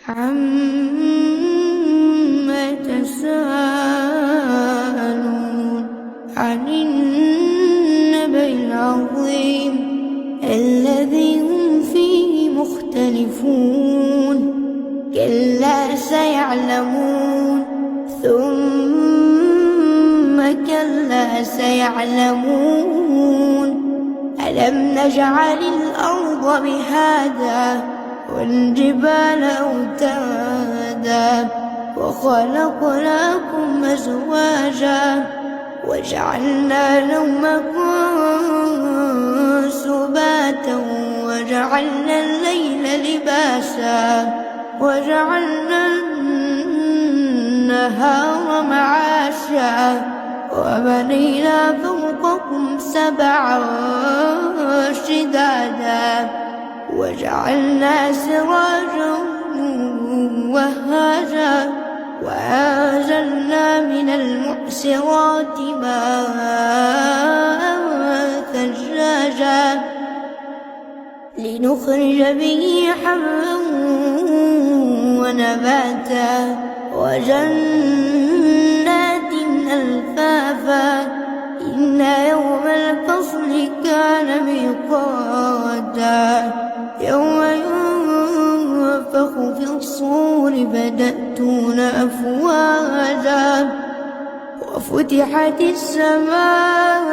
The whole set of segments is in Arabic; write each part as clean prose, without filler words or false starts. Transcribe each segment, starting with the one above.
عما يتساءلون عن النبأ العظيم الذي هم فيه مختلفون كلا سيعلمون ثم كلا سيعلمون ألم نجعل الأرض مهادا والجبال أوتادا وخلقناكم أزواجا وجعلنا نومكم سباتا وجعلنا الليل لباسا وجعلنا النهار معاشا وبنينا فوقكم سبعا شدادا وجعلنا سراجا وهاجا وأنزلنا من المعصرات ماء ثجاجا لنخرج به حبا ونباتا وجنات ألفافا إن يوم الفصل كان ميقاتا يوم ينفخ في الصور فتأتون أفواجا وفتحت السماء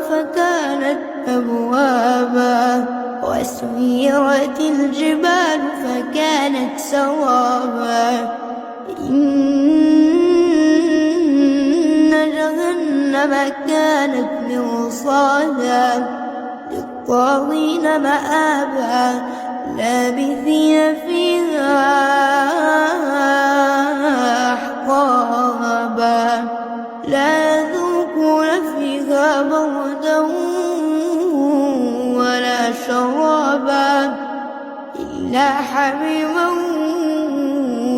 فكانت أبوابا وسيرت الجبال فكانت سرابا إن جهنم كانت مرصادا للطاغين مآبا لابثين فيها أحقابا لا يذوقون فيها بردا ولا شرابا إلا حميما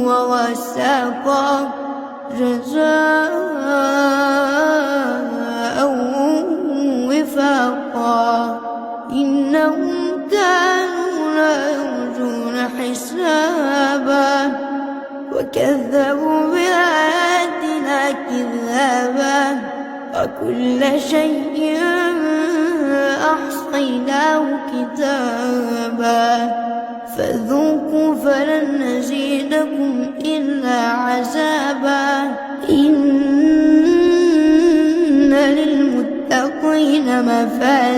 وغساقا جزاء وفاقا إنهم كانوا لا يرجون حسابا وكذبوا بآياتنا كذابا وكل شيء أحصيناه كتابا فذوقوا فلن نزيدكم إلا عذابا إن للمتقين مفازا